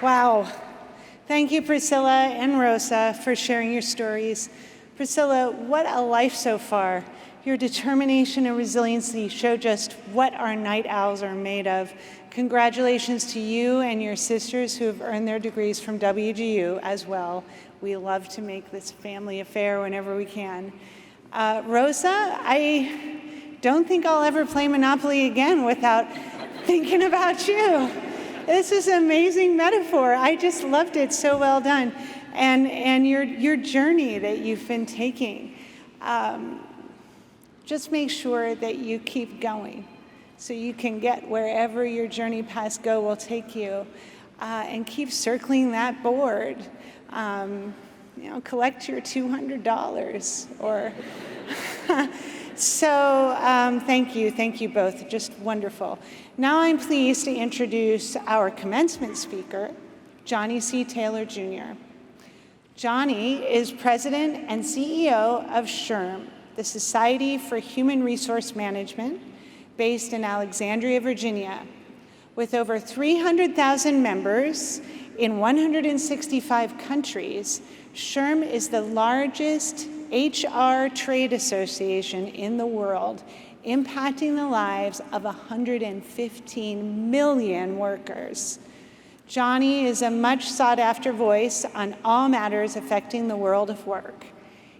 Wow. Thank you, Priscilla and Rosa, for sharing your stories. Priscilla, what a life so far. Your determination and resiliency show just what our night owls are made of. Congratulations to you and your sisters who have earned their degrees from WGU as well. We love to make this family affair whenever we can. Rosa, I don't think I'll ever play Monopoly again without thinking about you. This is an amazing metaphor. I just loved it, so well done. And your journey that you've been taking. Just make sure that you keep going so you can get wherever your journey past go will take you. And keep circling that board. Collect your $200 or... So thank you both, just wonderful. Now I'm pleased to introduce our commencement speaker, Johnny C. Taylor Jr. Johnny is president and CEO of SHRM, the Society for Human Resource Management, based in Alexandria, Virginia. With over 300,000 members in 165 countries, SHRM is the largest HR trade association in the world, impacting the lives of 115 million workers. Johnny is a much sought-after voice on all matters affecting the world of work.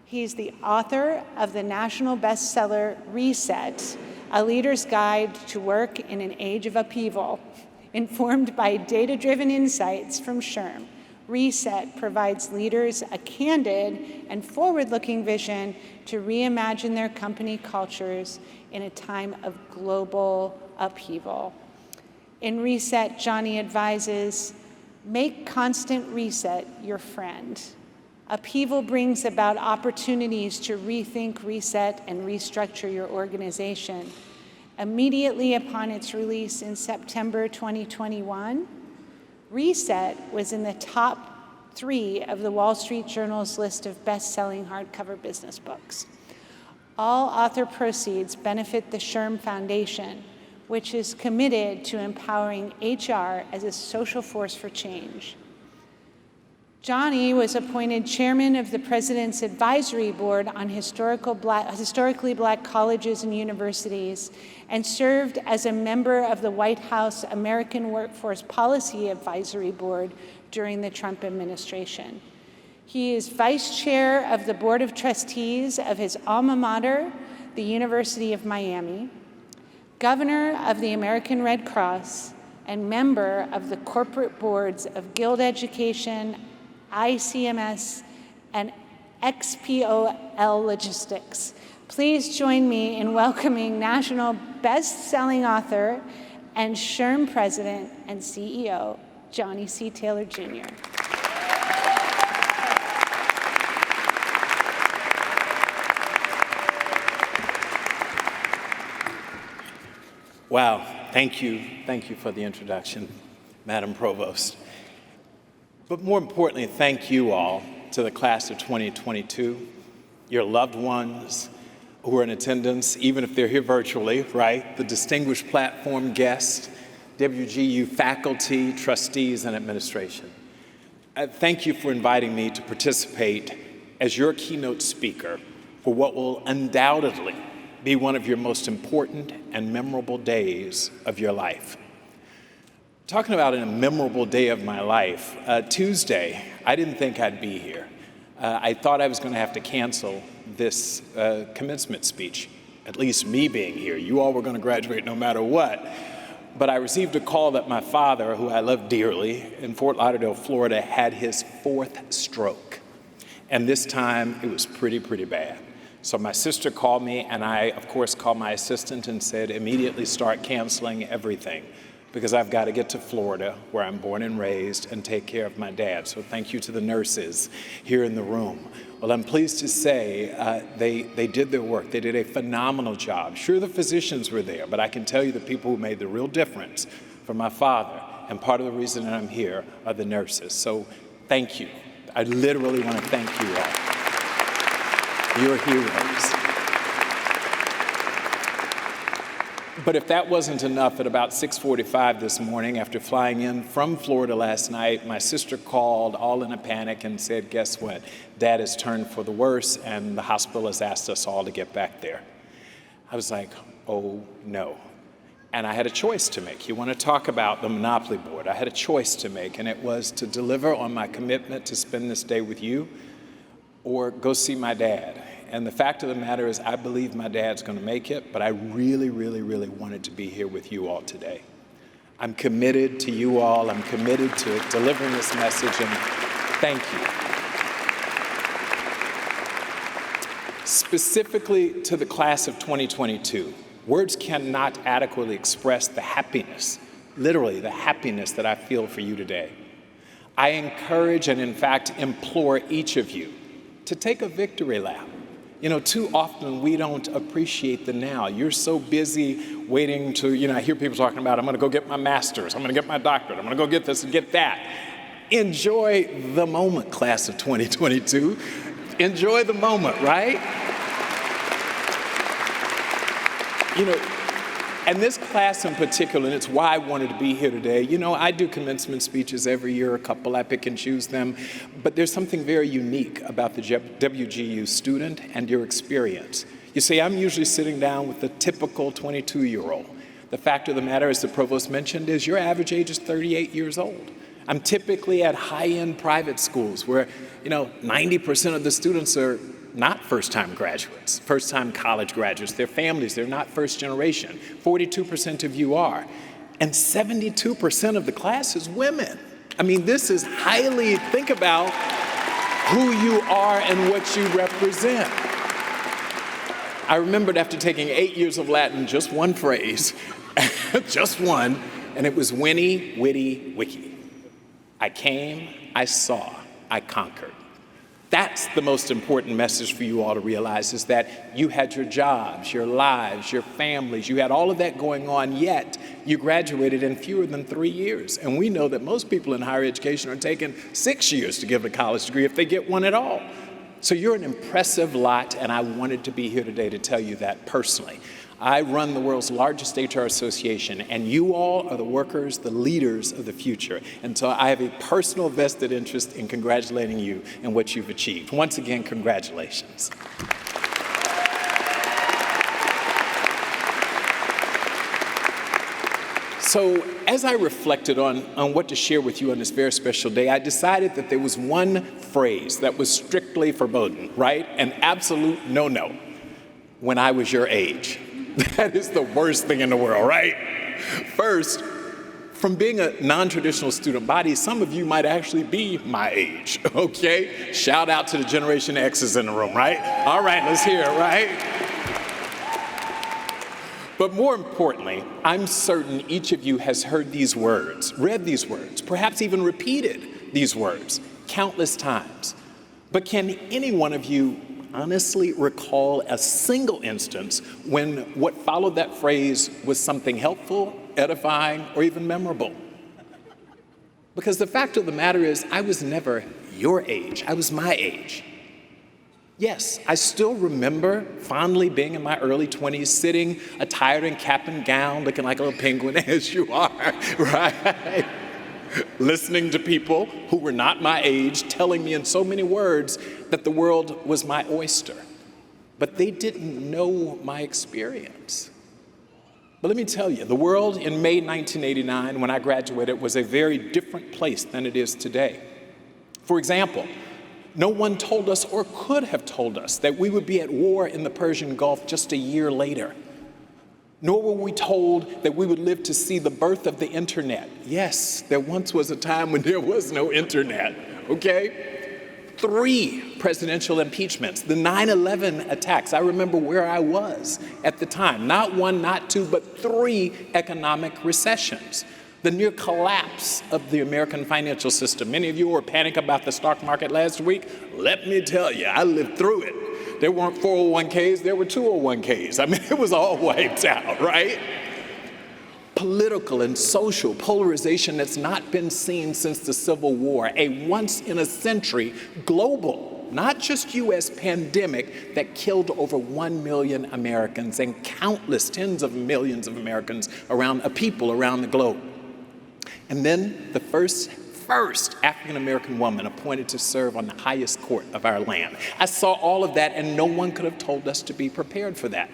He's the author of the national bestseller, Reset, A Leader's Guide to Work in an Age of Upheaval, informed by data-driven insights from SHRM. Reset provides leaders a candid and forward-looking vision to reimagine their company cultures in a time of global upheaval. In Reset, Johnny advises, make constant reset your friend. Upheaval brings about opportunities to rethink, reset, and restructure your organization. Immediately upon its release in September 2021, Reset was in the top 3 of the Wall Street Journal's list of best-selling hardcover business books. All author proceeds benefit the SHRM Foundation, which is committed to empowering HR as a social force for change. Johnny was appointed chairman of the President's Advisory Board on Historically Black Colleges and Universities and served as a member of the White House American Workforce Policy Advisory Board during the Trump administration. He is vice chair of the Board of Trustees of his alma mater, the University of Miami, governor of the American Red Cross, and member of the corporate boards of Guild Education, ICMS, and XPOL Logistics. Please join me in welcoming national best-selling author and SHRM president and CEO, Johnny C. Taylor Jr. Wow, thank you for the introduction, Madam Provost. But more importantly, thank you all to the class of 2022, your loved ones who are in attendance, even if they're here virtually, right? The distinguished platform guests, WGU faculty, trustees, and administration. Thank you for inviting me to participate as your keynote speaker for what will undoubtedly be one of your most important and memorable days of your life. Talking about a memorable day of my life, Tuesday, I didn't think I'd be here. I thought I was going to have to cancel this commencement speech, at least me being here. You all were going to graduate no matter what. But I received a call that my father, who I love dearly, in Fort Lauderdale, Florida, had his 4th stroke. And this time, it was pretty bad. So my sister called me, and I, of course, called my assistant and said, immediately start canceling everything, because I've got to get to Florida, where I'm born and raised, and take care of my dad. So thank you to the nurses here in the room. Well, I'm pleased to say they did their work. They did a phenomenal job. Sure, the physicians were there, but I can tell you the people who made the real difference for my father, and part of the reason that I'm here are the nurses. So thank you. I literally want to thank you all. You're heroes. But if that wasn't enough, at about 6:45 this morning, after flying in from Florida last night, my sister called all in a panic and said, guess what? Dad has turned for the worse, and the hospital has asked us all to get back there. I was like, oh no. And I had a choice to make. You want to talk about the Monopoly board. I had a choice to make, and it was to deliver on my commitment to spend this day with you or go see my dad. And the fact of the matter is, I believe my dad's going to make it, but I really, really, really wanted to be here with you all today. I'm committed to you all. I'm committed to delivering this message, and thank you. Specifically to the class of 2022, words cannot adequately express the happiness, literally the happiness that I feel for you today. I encourage and in fact implore each of you to take a victory lap. You know, too often we don't appreciate the now. You're so busy waiting to, I hear people talking about, I'm gonna go get my master's, I'm gonna get my doctorate, I'm gonna go get this and get that. Enjoy the moment, class of 2022. Enjoy the moment, right? And this class in particular, and it's why I wanted to be here today, I do commencement speeches every year, a couple, I pick and choose them, but there's something very unique about the WGU student and your experience. You see, I'm usually sitting down with the typical 22-year-old. The fact of the matter, as the provost mentioned, is your average age is 38 years old. I'm typically at high-end private schools where, 90% of the students are not first-time graduates, first-time college graduates. Their families, they're not first generation. 42% of you are. And 72% of the class is women. I mean, this is highly, think about who you are and what you represent. I remembered after taking 8 years of Latin, just one phrase, just one, and it was Winnie, Witty, Wiki. I came, I saw, I conquered. That's the most important message for you all to realize, is that you had your jobs, your lives, your families, you had all of that going on, yet you graduated in fewer than 3 years. And we know that most people in higher education are taking 6 years to get a college degree if they get one at all. So you're an impressive lot, and I wanted to be here today to tell you that personally. I run the world's largest HR association, and you all are the workers, the leaders of the future. And so I have a personal vested interest in congratulating you and what you've achieved. Once again, congratulations. So as I reflected on what to share with you on this very special day, I decided that there was one phrase that was strictly forbidden, right? An absolute no-no. When I was your age. That is the worst thing in the world, right? First, from being a non-traditional student body, some of you might actually be my age, okay? Shout out to the Generation X's in the room, right? All right, let's hear it, right? But more importantly, I'm certain each of you has heard these words, read these words, perhaps even repeated these words countless times. But can any one of you honestly recall a single instance when what followed that phrase was something helpful, edifying, or even memorable? Because the fact of the matter is, I was never your age, I was my age. Yes, I still remember fondly being in my early 20s, sitting attired in cap and gown, looking like a little penguin, as you are, right? Listening to people who were not my age, telling me in so many words that the world was my oyster. But they didn't know my experience. But let me tell you, the world in May 1989, when I graduated, was a very different place than it is today. For example, no one told us or could have told us that we would be at war in the Persian Gulf just a year later. Nor were we told that we would live to see the birth of the internet. Yes, there once was a time when there was no internet, okay? 3 presidential impeachments, the 9/11 attacks. I remember where I was at the time. Not 1, not 2, but 3 economic recessions. The near collapse of the American financial system. Many of you were panicking about the stock market last week. Let me tell you, I lived through it. There weren't 401ks, there were 201ks. I mean, it was all wiped out, right? Political and social polarization that's not been seen since the Civil War, a once-in-a-century global not just US, pandemic that killed over 1 million Americans and countless tens of millions of Americans people around the globe. And then the first African-American woman appointed to serve on the highest court of our land. I saw all of that, and no one could have told us to be prepared for that.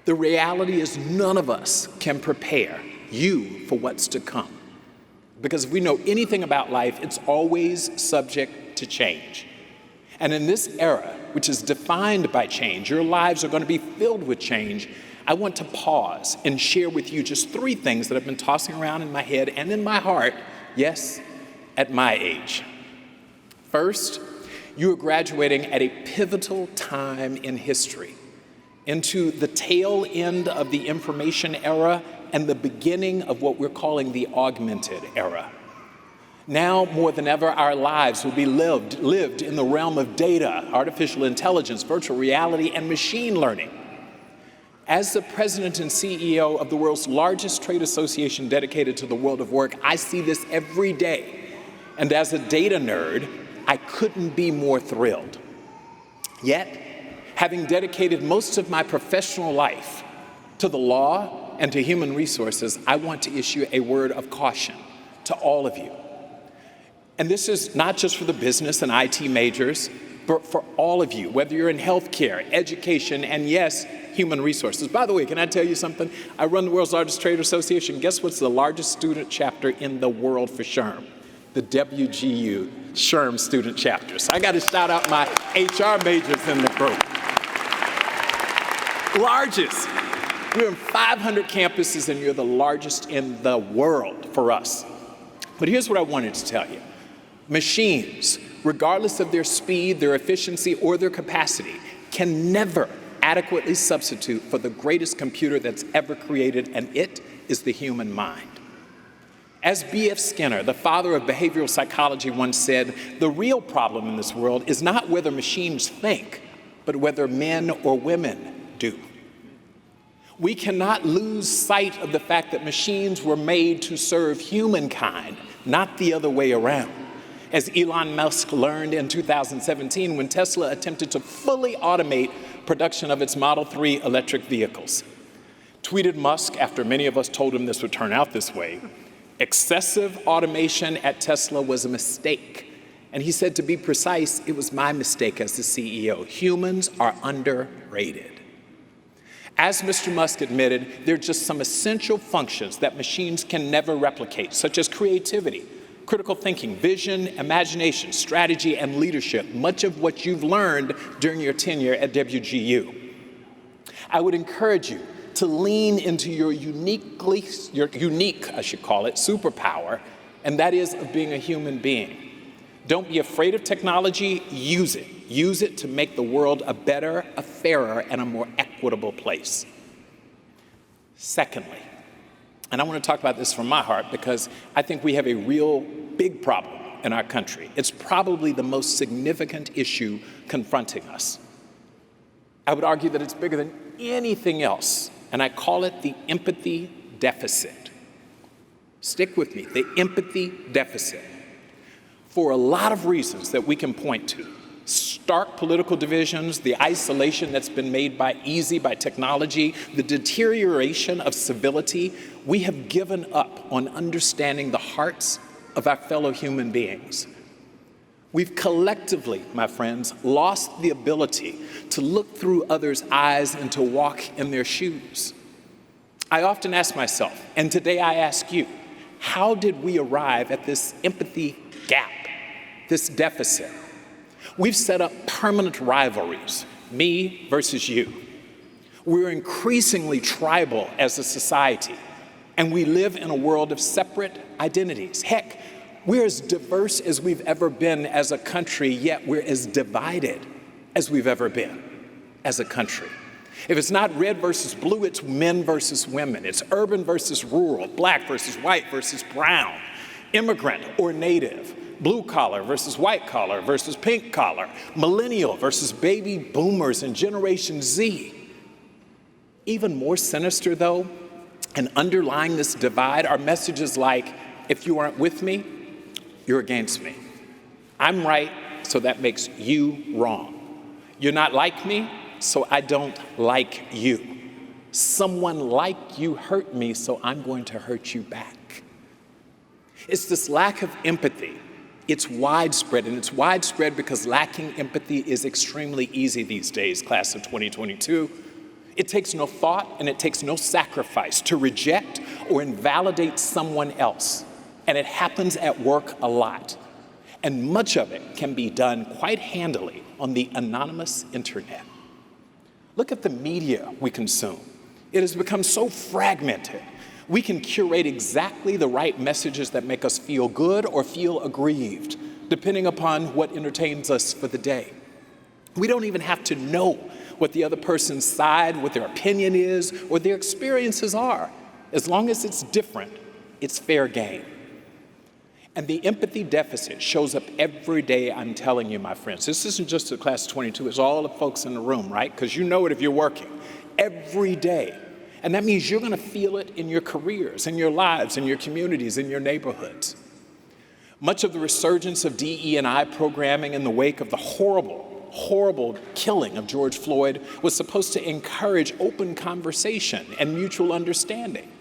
The reality is none of us can prepare you for what's to come. Because if we know anything about life, it's always subject to change. And in this era, which is defined by change, your lives are going to be filled with change. I want to pause and share with you just 3 things that have been tossing around in my head and in my heart, yes, at my age. First, you are graduating at a pivotal time in history, into the tail end of the information era and the beginning of what we're calling the augmented era. Now, more than ever, our lives will be lived in the realm of data, artificial intelligence, virtual reality, and machine learning. As the president and CEO of the world's largest trade association dedicated to the world of work, I see this every day. And as a data nerd, I couldn't be more thrilled. Yet, having dedicated most of my professional life to the law and to human resources, I want to issue a word of caution to all of you. And this is not just for the business and IT majors, but for all of you, whether you're in healthcare, education, and yes, human resources. By the way, can I tell you something? I run the world's largest trade association. Guess what's the largest student chapter in the world for SHRM? The WGU SHRM student chapter. So I got to shout out my HR majors in the group. Largest. We're in 500 campuses, and you're the largest in the world for us. But here's what I wanted to tell you. Machines, regardless of their speed, their efficiency, or their capacity, can never adequately substitute for the greatest computer that's ever created, and it is the human mind. As B.F. Skinner, the father of behavioral psychology, once said, the real problem in this world is not whether machines think, but whether men or women do. We cannot lose sight of the fact that machines were made to serve humankind, not the other way around. As Elon Musk learned in 2017 when Tesla attempted to fully automate production of its Model 3 electric vehicles. Tweeted Musk, after many of us told him this would turn out this way, excessive automation at Tesla was a mistake. And he said, to be precise, it was my mistake as the CEO. Humans are underrated. As Mr. Musk admitted, there are just some essential functions that machines can never replicate, such as creativity, critical thinking, vision, imagination, strategy, and leadership, much of what you've learned during your tenure at WGU. I would encourage you to lean into your unique, I should call it, superpower, and that is of being a human being. Don't be afraid of technology, use it. Use it to make the world a better, a fairer, and a more equitable place. Secondly, and I want to talk about this from my heart because I think we have a real big problem in our country. It's probably the most significant issue confronting us. I would argue that it's bigger than anything else, and I call it the empathy deficit. Stick with me, the empathy deficit. For a lot of reasons that we can point to. Stark political divisions, the isolation that's been made by technology, the deterioration of civility, we have given up on understanding the hearts of our fellow human beings. We've collectively, my friends, lost the ability to look through others' eyes and to walk in their shoes. I often ask myself, and today I ask you, how did we arrive at this empathy gap, this deficit? We've set up permanent rivalries, me versus you. We're increasingly tribal as a society, and we live in a world of separate identities. Heck, we're as diverse as we've ever been as a country, yet we're as divided as we've ever been as a country. If it's not red versus blue, it's men versus women. It's urban versus rural, black versus white versus brown, immigrant or native. Blue collar versus white collar versus pink collar, millennial versus baby boomers and Generation Z. Even more sinister, though, and underlying this divide are messages like, if you aren't with me, you're against me. I'm right, so that makes you wrong. You're not like me, so I don't like you. Someone like you hurt me, so I'm going to hurt you back. It's this lack of empathy. It's widespread, and it's widespread because lacking empathy is extremely easy these days, class of 2022. It takes no thought and it takes no sacrifice to reject or invalidate someone else. And it happens at work a lot. And much of it can be done quite handily on the anonymous internet. Look at the media we consume. It has become so fragmented. We can curate exactly the right messages that make us feel good or feel aggrieved, depending upon what entertains us for the day. We don't even have to know what the other person's side, what their opinion is, or their experiences are. As long as it's different, it's fair game. And the empathy deficit shows up every day, I'm telling you, my friends. This isn't just the class of 22, it's all the folks in the room, right? Because you know it if you're working. Every day. And that means you're gonna feel it in your careers, in your lives, in your communities, in your neighborhoods. Much of the resurgence of DE&I programming in the wake of the horrible killing of George Floyd was supposed to encourage open conversation and mutual understanding.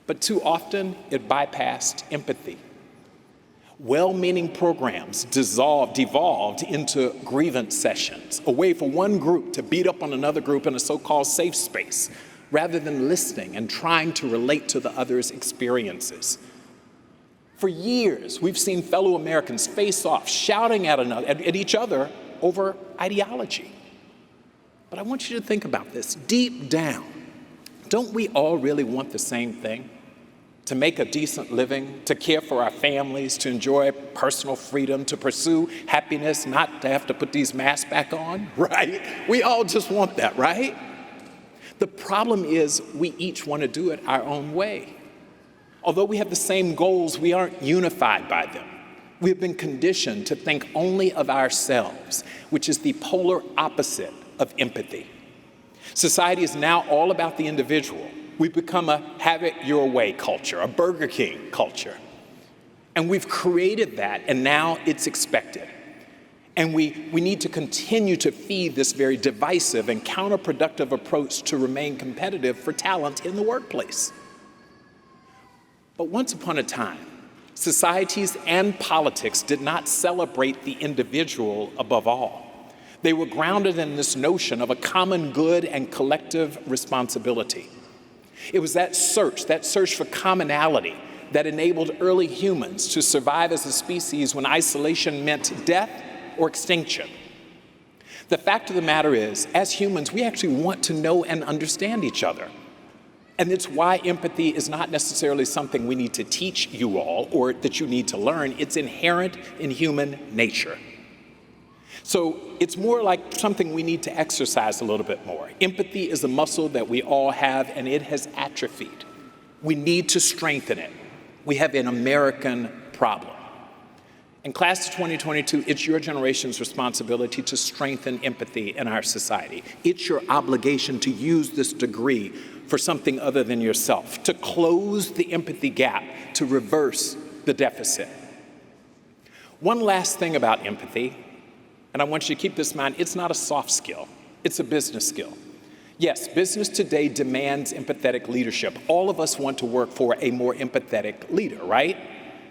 But too often, it bypassed empathy. Well-meaning programs devolved into grievance sessions, a way for one group to beat up on another group in a so-called safe space, rather than listening and trying to relate to the other's experiences. For years, we've seen fellow Americans face off, shouting at each other over ideology. But I want you to think about this. Deep down, don't we all really want the same thing? To make a decent living, to care for our families, to enjoy personal freedom, to pursue happiness, not to have to put these masks back on, right? We all just want that, right? The problem is we each want to do it our own way. Although we have the same goals, we aren't unified by them. We have been conditioned to think only of ourselves, which is the polar opposite of empathy. Society is now all about the individual. We've become a have it your way culture, a Burger King culture. And we've created that, and now it's expected. And we need to continue to feed this very divisive and counterproductive approach to remain competitive for talent in the workplace. But once upon a time, societies and politics did not celebrate the individual above all. They were grounded in this notion of a common good and collective responsibility. It was that search for commonality that enabled early humans to survive as a species when isolation meant death or extinction. The fact of the matter is, as humans, we actually want to know and understand each other. And it's why empathy is not necessarily something we need to teach you all or that you need to learn. It's inherent in human nature. So it's more like something we need to exercise a little bit more. Empathy is a muscle that we all have, and it has atrophied. We need to strengthen it. We have an American problem. In class of 2022, it's your generation's responsibility to strengthen empathy in our society. It's your obligation to use this degree for something other than yourself, to close the empathy gap, to reverse the deficit. One last thing about empathy, and I want you to keep this in mind, it's not a soft skill, it's a business skill. Yes, business today demands empathetic leadership. All of us want to work for a more empathetic leader, right?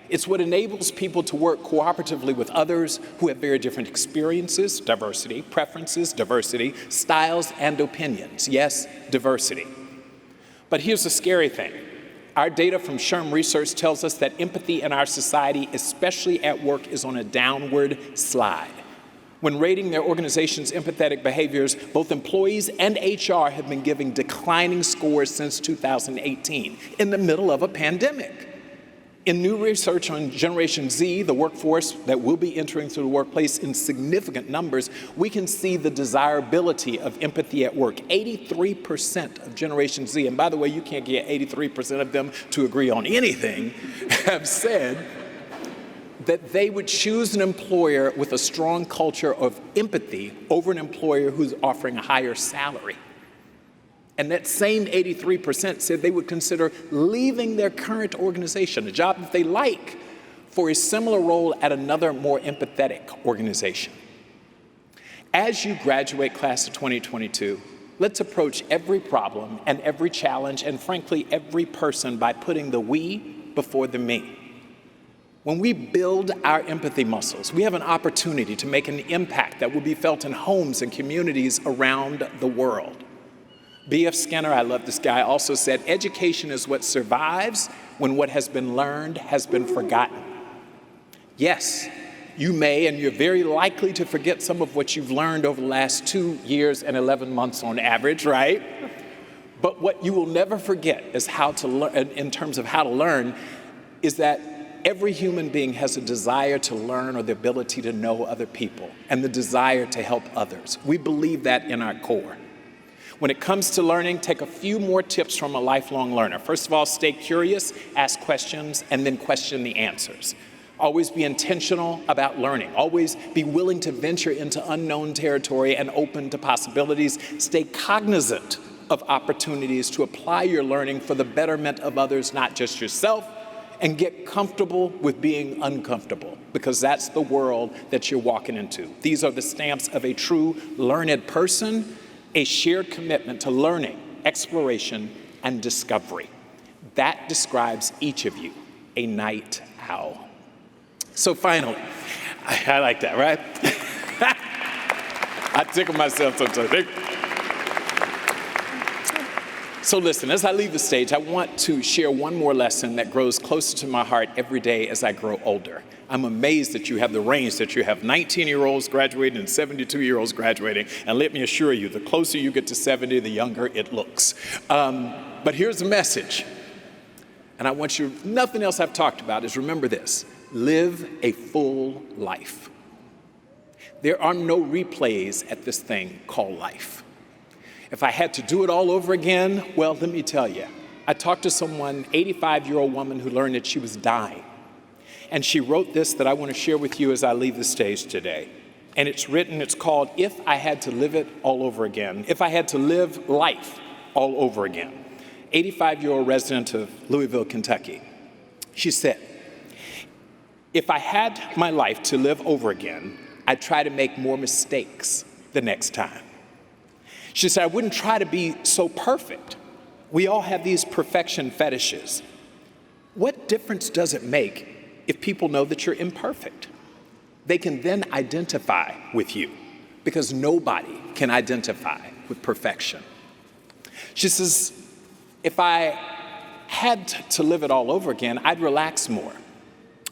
It's what enables people to work cooperatively with others who have very different experiences, diversity, preferences, diversity, styles, and opinions. Yes, diversity. But here's the scary thing. Our data from SHRM research tells us that empathy in our society, especially at work, is on a downward slide. When rating their organization's empathetic behaviors, both employees and HR have been giving declining scores since 2018, in the middle of a pandemic. In new research on Generation Z, the workforce that will be entering through the workplace in significant numbers, we can see the desirability of empathy at work. 83% of Generation Z, and by the way, you can't get 83% of them to agree on anything, have said that they would choose an employer with a strong culture of empathy over an employer who's offering a higher salary. And that same 83% said they would consider leaving their current organization, a job that they like, for a similar role at another more empathetic organization. As you graduate class of 2022, let's approach every problem and every challenge and frankly every person by putting the we before the me. When we build our empathy muscles, we have an opportunity to make an impact that will be felt in homes and communities around the world. B.F. Skinner, I love this guy, also said, education is what survives when what has been learned has been forgotten. Yes, you may, and you're very likely to forget some of what you've learned over the last 2 years and 11 months on average, right? But what you will never forget is how to learn, in terms of how to learn, is that every human being has a desire to learn or the ability to know other people and the desire to help others. We believe that in our core. When it comes to learning, take a few more tips from a lifelong learner. First of all, stay curious, ask questions, and then question the answers. Always be intentional about learning. Always be willing to venture into unknown territory and open to possibilities. Stay cognizant of opportunities to apply your learning for the betterment of others, not just yourself, and get comfortable with being uncomfortable, because that's the world that you're walking into. These are the stamps of a true learned person, a shared commitment to learning, exploration, and discovery. That describes each of you, a night owl. So finally, I like that, right? I tickle myself sometimes. So listen, as I leave the stage, I want to share one more lesson that grows closer to my heart every day as I grow older. I'm amazed that you have the range that you have 19-year-olds graduating and 72-year-olds graduating. And let me assure you, the closer you get to 70, the younger it looks. But here's the message. And I want you, nothing else I've talked about is remember this. Live a full life. There are no replays at this thing called life. If I had to do it all over again, well, let me tell you, I talked to someone, 85-year-old woman who learned that she was dying. And she wrote this that I want to share with you as I leave the stage today. And it's written, it's called, If I Had to Live It All Over Again. If I Had to Live Life All Over Again. 85-year-old resident of Louisville, Kentucky. She said, if I had my life to live over again, I'd try to make more mistakes the next time. She said, I wouldn't try to be so perfect. We all have these perfection fetishes. What difference does it make if people know that you're imperfect? They can then identify with you because nobody can identify with perfection. She says, if I had to live it all over again, I'd relax more.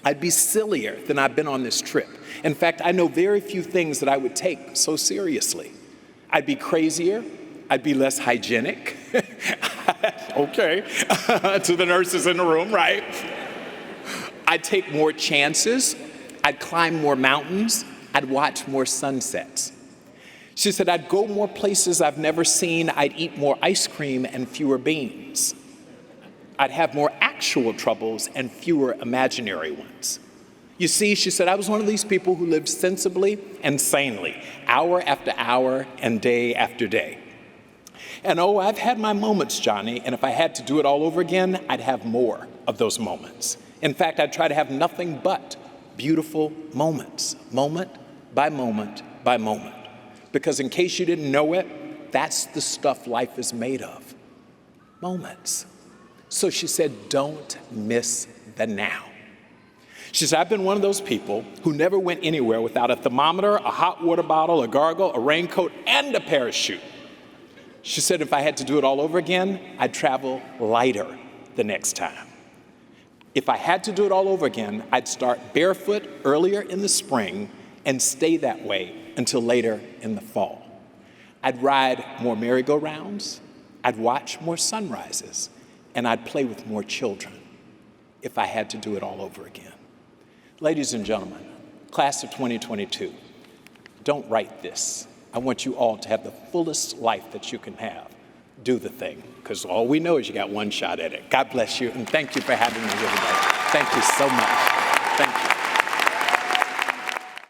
I'd be sillier than I've been on this trip. In fact, I know very few things that I would take so seriously. I'd be crazier. I'd be less hygienic. Okay, to the nurses in the room, right? I'd take more chances. I'd climb more mountains. I'd watch more sunsets. She said, I'd go more places I've never seen. I'd eat more ice cream and fewer beans. I'd have more actual troubles and fewer imaginary ones. You see, she said, I was one of these people who lived sensibly and sanely, hour after hour and day after day. And oh, I've had my moments, Johnny, and if I had to do it all over again, I'd have more of those moments. In fact, I'd try to have nothing but beautiful moments, moment by moment by moment. Because in case you didn't know it, that's the stuff life is made of, moments. So she said, don't miss the now. She said, I've been one of those people who never went anywhere without a thermometer, a hot water bottle, a gargle, a raincoat, and a parachute. She said, if I had to do it all over again, I'd travel lighter the next time. If I had to do it all over again, I'd start barefoot earlier in the spring and stay that way until later in the fall. I'd ride more merry-go-rounds, I'd watch more sunrises, and I'd play with more children if I had to do it all over again. Ladies and gentlemen, class of 2022, don't write this. I want you all to have the fullest life that you can have. Do the thing, because all we know is you got one shot at it. God bless you, and thank you for having me here today. Thank you so much.